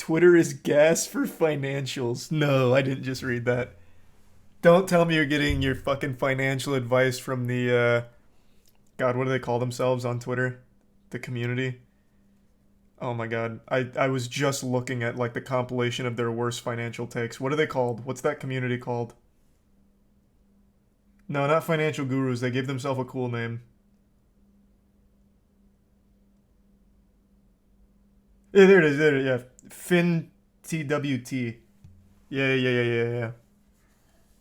Twitter is gas for financials. No, I didn't just read that. Don't tell me you're getting your fucking financial advice from the, God, what do they call themselves on Twitter? The community? Oh my god. I was just looking at, like, the compilation of their worst financial takes. What are they called? What's that community called? No, not financial gurus. They gave themselves a cool name. Yeah, there it is. There it is. Yeah. FinTWT. Yeah.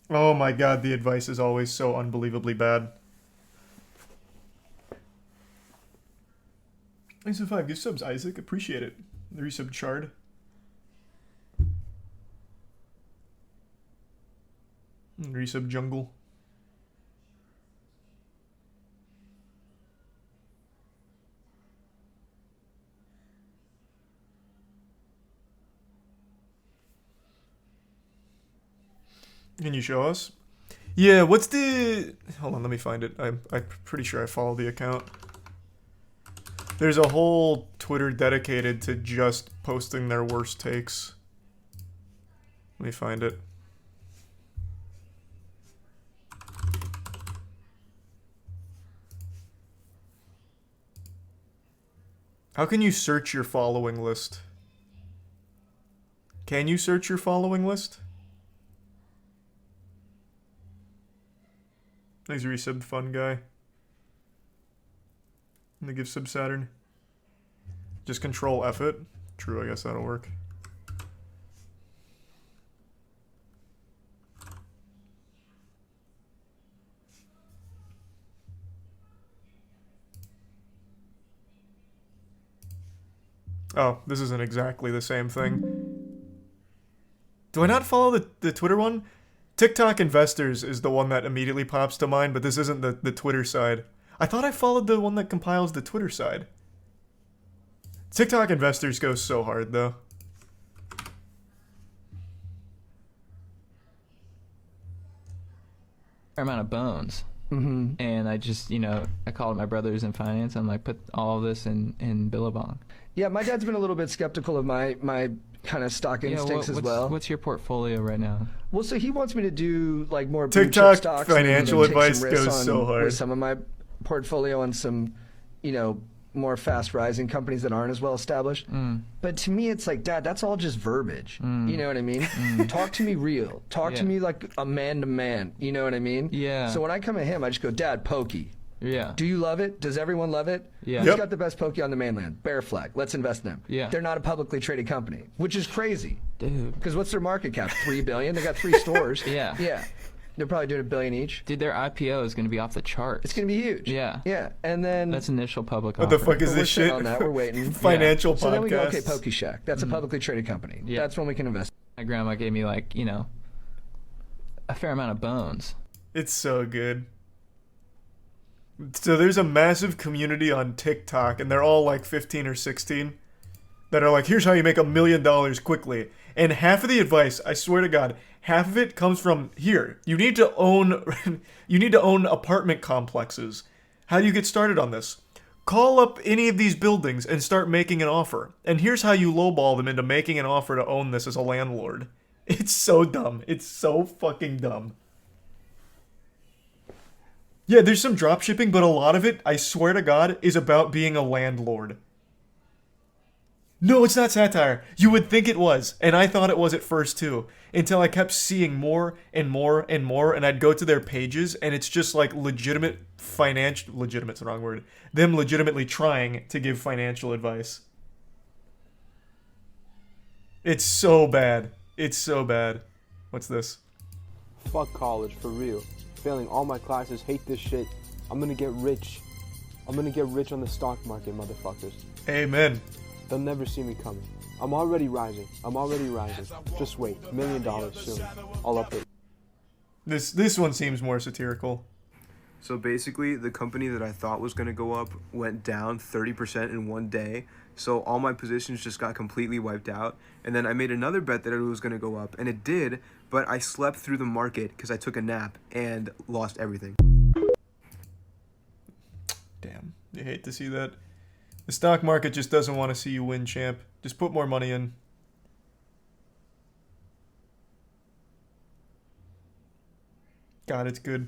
Oh my god, the advice is always so unbelievably bad. Thanks for 5 gift subs, Isaac. Appreciate it. The resub Chard. Resub Jungle. Can you show us? Yeah, what's the... Hold on, let me find it. I'm pretty sure I follow the account. There's a whole Twitter dedicated to just posting their worst takes. Let me find it. How can you search your following list? Can you search your following list? Thanks, resub, fun guy. And they give sub Saturn. Just control F it. True, I guess that'll work. Oh, this isn't exactly the same thing. Do I not follow the Twitter one? TikTok Investors is the one that immediately pops to mind, but this isn't the Twitter side. I thought I followed the one that compiles the Twitter side. TikTok Investors goes so hard, though. Fair amount of bones. And I just, I called my brothers in finance. I'm like, put all of this in Billabong. Yeah, my dad's been a little bit skeptical of my kind of stock instincts as well. What's your portportfolio right now? Well, so he wants me to do like more TikTok stocks financial and, advice goes so hard. With some of my portfolio on some, more fast rising companies that aren't as well established. But to me, it's like, Dad, that's all just verbiage. You know what I mean? Talk to me real. Talk to me like a man to man. You know what I mean? Yeah. So when I come at him, I just go, Dad, pokey. Yeah. Do you love it? Does everyone love it? Yeah. Who's got the best pokey on the mainland? Bear Flag. Let's invest in them. Yeah. They're not a publicly traded company, which is crazy. Dude. Because what's their market cap? $3 billion. They got 3 stores. Yeah. Yeah. They're probably doing $1 billion each. Dude, their IPO is going to be off the charts. It's going to be huge. Yeah. Yeah. And then that's initial public What offering. the fuck is we're this sitting shit? on that. We're waiting. Financial podcast. So then we go, okay, Pokey Shack. That's a publicly traded company. Yeah. That's when we can invest. My grandma gave me like, a fair amount of bones. It's so good. So there's a massive community on TikTok, and they're all like 15 or 16, that are like, here's how you make $1 million quickly. And half of the advice, I swear to God, half of it comes from here. You need to own apartment complexes. How do you get started on this? Call up any of these buildings and start making an offer. And here's how you lowball them into making an offer to own this as a landlord. It's so dumb. It's so fucking dumb. Yeah, there's some drop shipping, but a lot of it, I swear to God, is about being a landlord. No, it's not satire. You would think it was, and I thought it was at first too, until I kept seeing more and more and more, and I'd go to their pages, and it's just like legitimate's the wrong word, them legitimately trying to give financial advice. It's so bad. It's so bad. What's this? Fuck college, for real. Failing all my classes, hate this shit. I'm gonna get rich. I'm gonna get rich on the stock market, motherfuckers. Amen. They'll never see me coming. I'm already rising. Just wait. $1 million soon. I'll update. This one seems more satirical. So basically, the company that I thought was going to go up went down 30% in one day. So all my positions just got completely wiped out. And then I made another bet that it was going to go up, and it did, but I slept through the market because I took a nap and lost everything. Damn, you hate to see that. The stock market just doesn't want to see you win, champ. Just put more money in. God, it's good.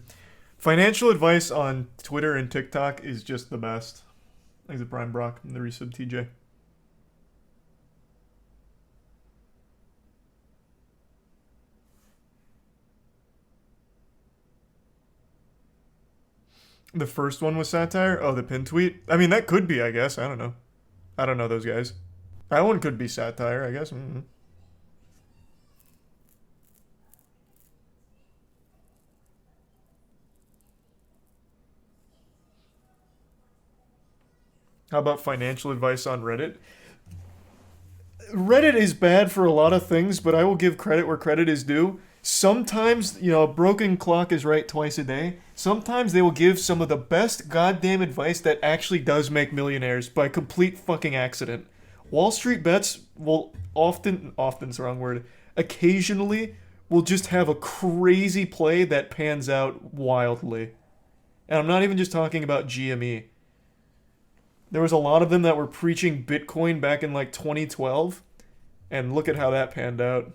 Financial advice on Twitter and TikTok is just the best. Thanks to Brian Brock and the resub TJ. The first one was satire? Oh, the pin tweet? I mean, that could be, I guess. I don't know. I don't know those guys. That one could be satire, I guess. Mm-hmm. How about financial advice on Reddit? Reddit is bad for a lot of things, but I will give credit where credit is due. Sometimes, you know, a broken clock is right twice a day. Sometimes they will give some of the best goddamn advice that actually does make millionaires by complete fucking accident. Wall Street Bets will often's the wrong word, occasionally will just have a crazy play that pans out wildly. And I'm not even just talking about GME. There was a lot of them that were preaching Bitcoin back in like 2012, and look at how that panned out.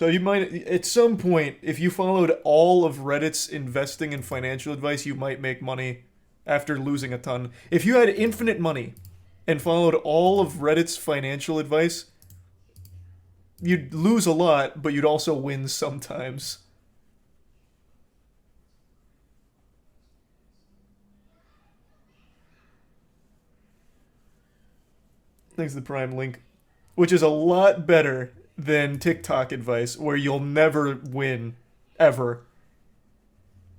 So you might, at some point, if you followed all of Reddit's investing and financial advice, you might make money after losing a ton. If you had infinite money and followed all of Reddit's financial advice, you'd lose a lot, but you'd also win sometimes. Thanks to the Prime link, which is a lot better than TikTok advice, where you'll never win, ever.